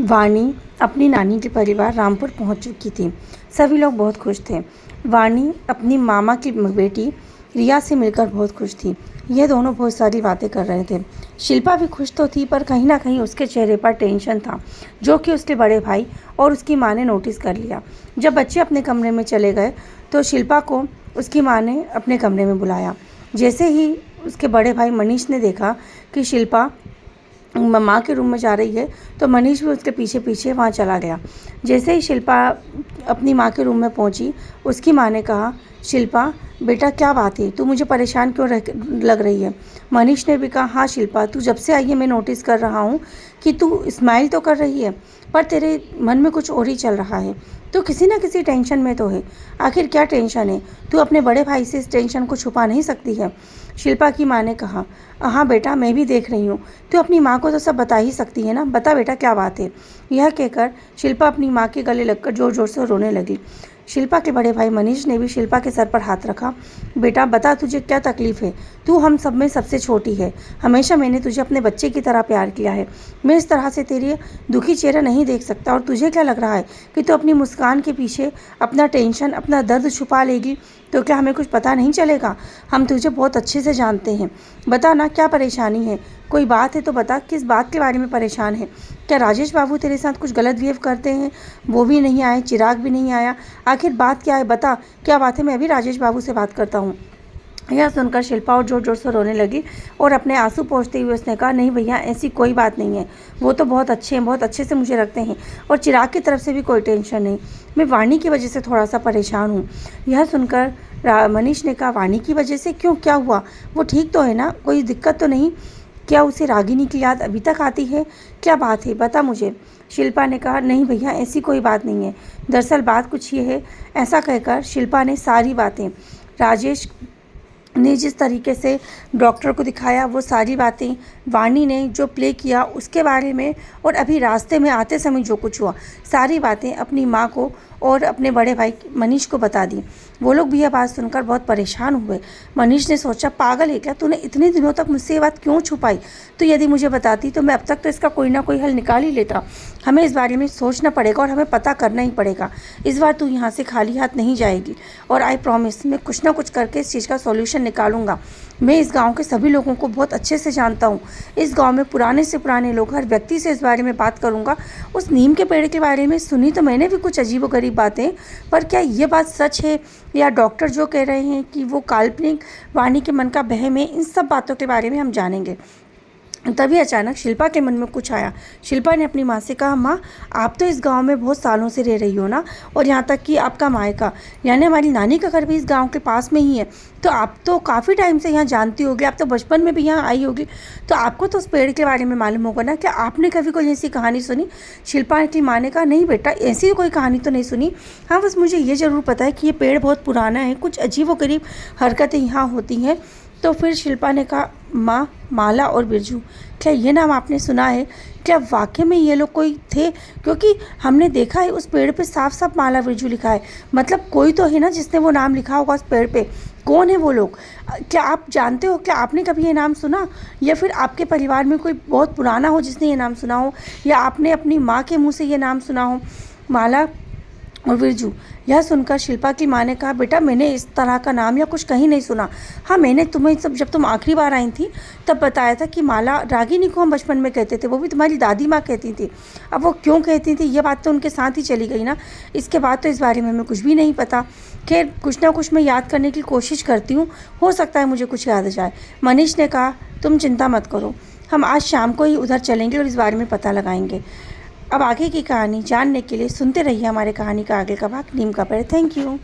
वाणी अपनी नानी के परिवार रामपुर पहुंच चुकी थी। सभी लोग बहुत खुश थे। वाणी अपनी मामा की बेटी रिया से मिलकर बहुत खुश थी। ये दोनों बहुत सारी बातें कर रहे थे। शिल्पा भी खुश तो थी, पर कहीं ना कहीं उसके चेहरे पर टेंशन था, जो कि उसके बड़े भाई और उसकी माँ ने नोटिस कर लिया। जब बच्चे अपने कमरे में चले गए तो शिल्पा को उसकी माँ ने अपने कमरे में बुलाया। जैसे ही उसके बड़े भाई मनीष ने देखा कि शिल्पा माँ के रूम में जा रही है, तो मनीष भी उसके पीछे पीछे वहाँ चला गया। जैसे ही शिल्पा अपनी माँ के रूम में पहुँची, उसकी माँ ने कहा, शिल्पा बेटा क्या बात है, तू मुझे परेशान क्यों लग रही है। मनीष ने भी कहा, हाँ शिल्पा, तू जब से आई है मैं नोटिस कर रहा हूँ कि तू स्माइल तो कर रही है, पर तेरे मन में कुछ और ही चल रहा है। तो किसी ना किसी टेंशन में तो है। आखिर क्या टेंशन है? तू अपने बड़े भाई से इस टेंशन को छुपा नहीं सकती है। शिल्पा की माँ ने कहा, हाँ बेटा, मैं भी देख रही हूँ। तू अपनी माँ को तो सब बता ही सकती है ना। बता बेटा क्या बात है। यह कहकर शिल्पा अपनी माँ के गले लगकर ज़ोर ज़ोर से रोने लगी। शिल्पा के बड़े भाई मनीष ने भी शिल्पा के सर पर हाथ रखा। बेटा बता, तुझे क्या तकलीफ़ है? तू हम सब में सबसे छोटी है। हमेशा मैंने तुझे अपने बच्चे की तरह प्यार किया है। मैं इस तरह से तेरी दुखी चेहरा नहीं देख सकता। और तुझे क्या लग रहा है कि तू अपनी मुस्कान के पीछे अपना टेंशन, अपना दर्द छुपा लेगी? तो क्या हमें कुछ पता नहीं चलेगा? हम तुझे बहुत अच्छे से जानते हैं। बता ना, क्या परेशानी है? कोई बात है तो बता, किस बात के बारे में परेशान है? क्या राजेश बाबू तेरे साथ कुछ गलत बिहेव करते हैं? वो भी नहीं आए, चिराग भी नहीं आया। आखिर बात क्या है? बता क्या बात है, मैं भी राजेश बाबू से बात करता हूँ। यह सुनकर शिल्पा और ज़ोर ज़ोर से रोने लगी और अपने आंसू पोंछते हुए उसने कहा, नहीं भैया, ऐसी कोई बात नहीं है। वो तो बहुत अच्छे हैं, बहुत अच्छे से मुझे रखते हैं, और चिराग की तरफ से भी कोई टेंशन नहीं। मैं वाणी की वजह से थोड़ा सा परेशान हूँ। यह सुनकर मनीष ने कहा, वाणी की वजह से? क्यों, क्या हुआ? वो ठीक तो है ना? कोई दिक्कत तो नहीं? क्या उसे रागिनी की याद अभी तक आती है? क्या बात है, बता मुझे। शिल्पा ने कहा, नहीं भैया, ऐसी कोई बात नहीं है। दरअसल बात कुछ ये है। ऐसा कहकर शिल्पा ने सारी बातें, राजेश ने जिस तरीके से डॉक्टर को दिखाया, वो सारी बातें, वाणी ने जो प्ले किया उसके बारे में, और अभी रास्ते में आते समय जो कुछ हुआ, सारी बातें अपनी माँ को और अपने बड़े भाई मनीष को बता दी। वो लोग भी यह बात सुनकर बहुत परेशान हुए। मनीष ने सोचा, पागल है क्या? तूने इतने दिनों तक मुझसे ये बात क्यों छुपाई? तो यदि मुझे बताती तो मैं अब तक तो इसका कोई ना कोई हल निकाल ही लेता। हमें इस बारे में सोचना पड़ेगा और हमें पता करना ही पड़ेगा। इस बार तू यहाँ से खाली हाथ नहीं जाएगी, और आई प्रॉमिस, मैं कुछ ना कुछ करके इस चीज़ का सॉल्यूशन निकालूंगा। मैं इस गांव के सभी लोगों को बहुत अच्छे से जानता हूँ। इस गांव में पुराने से पुराने लोग, हर व्यक्ति से इस बारे में बात करूँगा। उस नीम के पेड़ के बारे में सुनी तो मैंने भी कुछ अजीबोगरीब बातें, पर क्या ये बात सच है या डॉक्टर जो कह रहे हैं कि वो काल्पनिक, वाणी के मन का वहम है? इन सब बातों के बारे में हम जानेंगे। तभी अचानक शिल्पा के मन में कुछ आया। शिल्पा ने अपनी माँ से कहा, माँ, आप तो इस गांव में बहुत सालों से रह रही हो ना, और यहाँ तक कि आपका मायका यानी हमारी नानी का घर भी इस गांव के पास में ही है, तो आप तो काफ़ी टाइम से यहाँ जानती होगी। आप तो बचपन में भी यहाँ आई होगी, तो आपको तो उस पेड़ के बारे में मालूम होगा ना। क्या आपने कभी कोई ऐसी कहानी सुनी? शिल्पा की माँ ने कहा, नहीं बेटा, ऐसी कोई कहानी तो नहीं सुनी। हाँ, बस मुझे ये ज़रूर पता है कि ये पेड़ बहुत पुराना है, कुछ अजीबोगरीब हरकतें यहाँ होती हैं। तो फिर शिल्पा ने कहा, माँ, माला और बिरजू, क्या ये नाम आपने सुना है? क्या वाकई में ये लोग कोई थे? क्योंकि हमने देखा है उस पेड़ पे साफ साफ माला बिरजू लिखा है। मतलब कोई तो है ना जिसने वो नाम लिखा होगा उस पेड़ पे। कौन है वो लोग? क्या आप जानते हो? क्या आपने कभी ये नाम सुना? या फिर आपके परिवार में कोई बहुत पुराना हो जिसने ये नाम सुना हो, या आपने अपनी माँ के मुँह से ये नाम सुना हो, माला और बिरजू? यह सुनकर शिल्पा की माँ ने कहा, बेटा, मैंने इस तरह का नाम या कुछ कहीं नहीं सुना। हाँ, मैंने तुम्हें सब, जब तुम आखिरी बार आई थी तब बताया था कि माला रागिनी को हम बचपन में कहते थे, वो भी तुम्हारी दादी माँ कहती थी। अब वो क्यों कहती थी, ये बात तो उनके साथ ही चली गई ना। इसके बाद तो इस बारे में हमें कुछ भी नहीं पता। खैर, कुछ ना कुछ मैं याद करने की कोशिश करती हूँ, हो सकता है मुझे कुछ याद आ जाए। मनीष ने कहा, तुम चिंता मत करो, हम आज शाम को ही उधर चलेंगे और इस बारे में पता लगाएंगे। अब आगे की कहानी जानने के लिए सुनते रहिए हमारे कहानी का आगे का भाग, नीम का पेड़। Thank you.